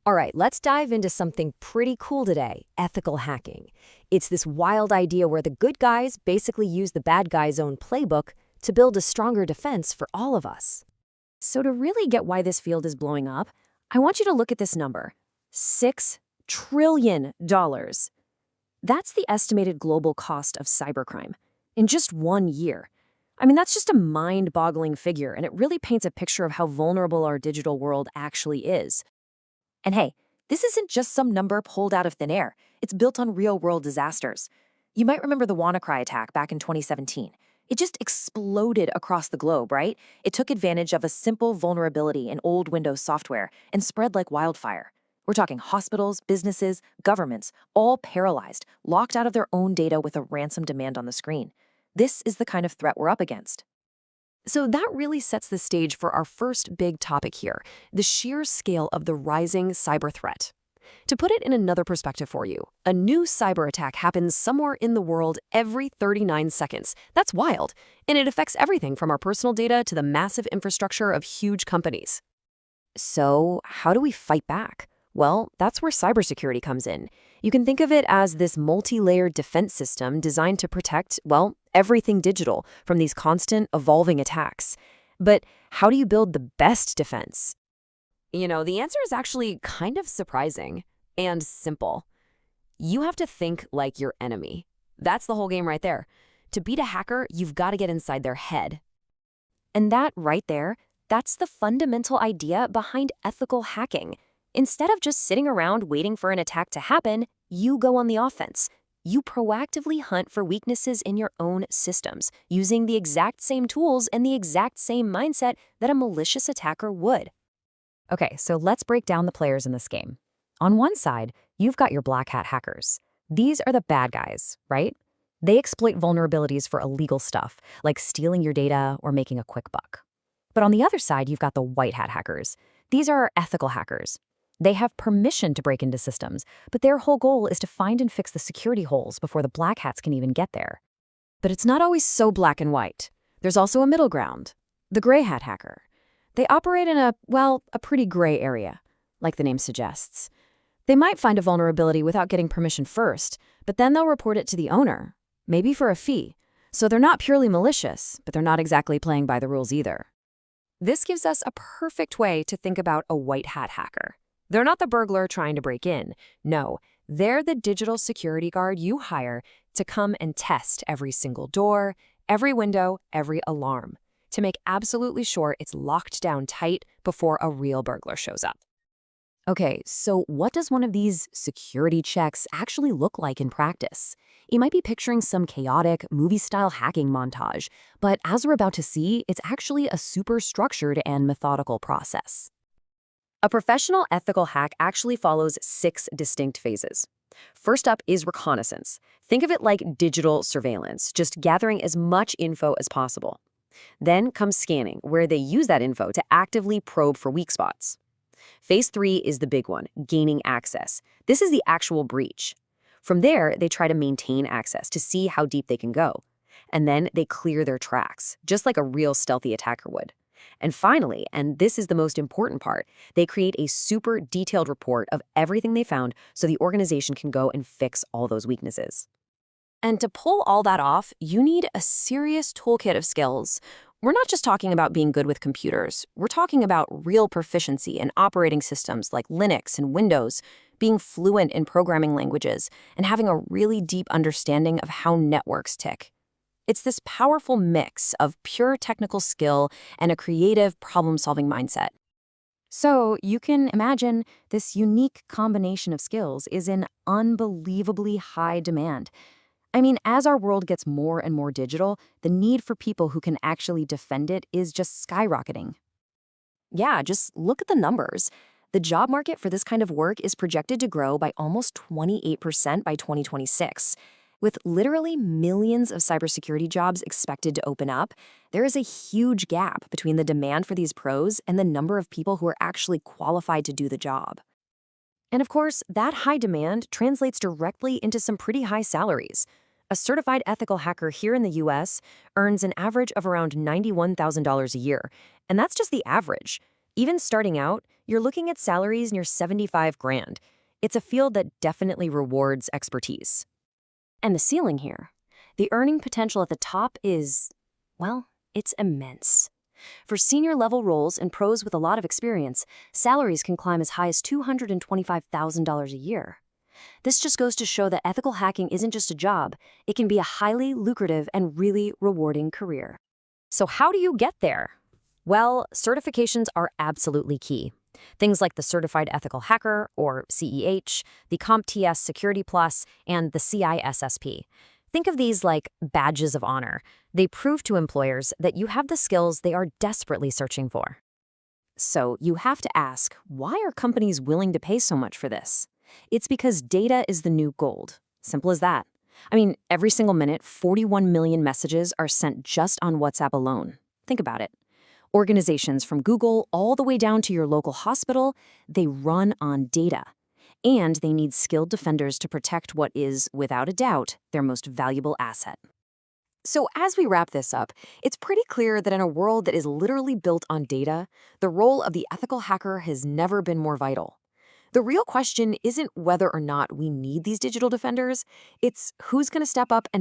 All right, let's dive into something pretty cool today, ethical hacking. It's this wild idea where the good guys basically use the bad guy's own playbook to build a stronger defense for all of us. So to really get why this field is blowing up, I want you to look at this number, $6 trillion. That's the estimated global cost of cybercrime in just 1 year. I mean, that's just a mind-boggling figure, and it really paints a picture of how vulnerable our digital world actually is. And hey, this isn't just some number pulled out of thin air. It's built on real-world disasters. You might remember the WannaCry attack back in 2017. It just exploded across the globe, right? It took advantage of a simple vulnerability in old Windows software and spread like wildfire. We're talking hospitals, businesses, governments, all paralyzed, locked out of their own data with a ransom demand on the screen. This is the kind of threat we're up against. So that really sets the stage for our first big topic here, the sheer scale of the rising cyber threat. To put it in another perspective for you, a new cyber attack happens somewhere in the world every 39 seconds. That's wild, and it affects everything from our personal data to the massive infrastructure of huge companies. So, how do we fight back? Well, that's where cybersecurity comes in. You can think of it as this multi-layered defense system designed to protect, well, everything digital from these constant, evolving attacks. But how do you build the best defense? The answer is actually kind of surprising and simple. You have to think like your enemy. That's the whole game right there. To beat a hacker, you've got to get inside their head. And that right there, that's the fundamental idea behind ethical hacking. Instead of just sitting around waiting for an attack to happen, you go on the offense. You proactively hunt for weaknesses in your own systems, using the exact same tools and the exact same mindset that a malicious attacker would. Okay, so let's break down the players in this game. On one side, you've got your black hat hackers. These are the bad guys, right? They exploit vulnerabilities for illegal stuff, like stealing your data or making a quick buck. But on the other side, you've got the white hat hackers. These are ethical hackers. They have permission to break into systems, but their whole goal is to find and fix the security holes before the black hats can even get there. But it's not always so black and white. There's also a middle ground, the gray hat hacker. They operate in a pretty gray area, like the name suggests. They might find a vulnerability without getting permission first, but then they'll report it to the owner, maybe for a fee. So they're not purely malicious, but they're not exactly playing by the rules either. This gives us a perfect way to think about a white hat hacker. They're not the burglar trying to break in. No, they're the digital security guard you hire to come and test every single door, every window, every alarm, to make absolutely sure it's locked down tight before a real burglar shows up. Okay, so what does one of these security checks actually look like in practice? You might be picturing some chaotic, movie-style hacking montage, but as we're about to see, it's actually a super structured and methodical process. A professional ethical hack actually follows 6 distinct phases. First up is reconnaissance. Think of it like digital surveillance, just gathering as much info as possible. Then comes scanning, where they use that info to actively probe for weak spots. Phase 3 is the big one, gaining access. This is the actual breach. From there, they try to maintain access to see how deep they can go. And then they clear their tracks, just like a real stealthy attacker would. And finally, and this is the most important part, they create a super detailed report of everything they found so the organization can go and fix all those weaknesses. And to pull all that off, you need a serious toolkit of skills. We're not just talking about being good with computers. We're talking about real proficiency in operating systems like Linux and Windows, being fluent in programming languages, and having a really deep understanding of how networks tick. It's this powerful mix of pure technical skill and a creative problem-solving mindset. So you can imagine this unique combination of skills is in unbelievably high demand. I mean, as our world gets more and more digital, the need for people who can actually defend it is just skyrocketing. Yeah, just look at the numbers. The job market for this kind of work is projected to grow by almost 28% by 2026. With literally millions of cybersecurity jobs expected to open up, there is a huge gap between the demand for these pros and the number of people who are actually qualified to do the job. And of course, that high demand translates directly into some pretty high salaries. A certified ethical hacker here in the US earns an average of around $91,000 a year, and that's just the average. Even starting out, You're looking at salaries near 75 grand. It's a field that definitely rewards expertise. And the ceiling here, the earning potential at the top is, well, it's immense. For senior level roles and pros with a lot of experience, salaries can climb as high as $225,000 a year. This just goes to show that ethical hacking isn't just a job, it can be a highly lucrative and really rewarding career. So how do you get there? Well, certifications are absolutely key. Things like the Certified Ethical Hacker, or CEH, the CompTIA Security Plus, and the CISSP. Think of these like badges of honor. They prove to employers that you have the skills they are desperately searching for. So you have to ask, why are companies willing to pay so much for this? It's because data is the new gold. Simple as that. I mean, every single minute, 41 million messages are sent just on WhatsApp alone. Think about it. Organizations from Google all the way down to your local hospital, they run on data. And they need skilled defenders to protect what is, without a doubt, their most valuable asset. So as we wrap this up, it's pretty clear that in a world that is literally built on data, the role of the ethical hacker has never been more vital. The real question isn't whether or not we need these digital defenders, it's who's going to step up and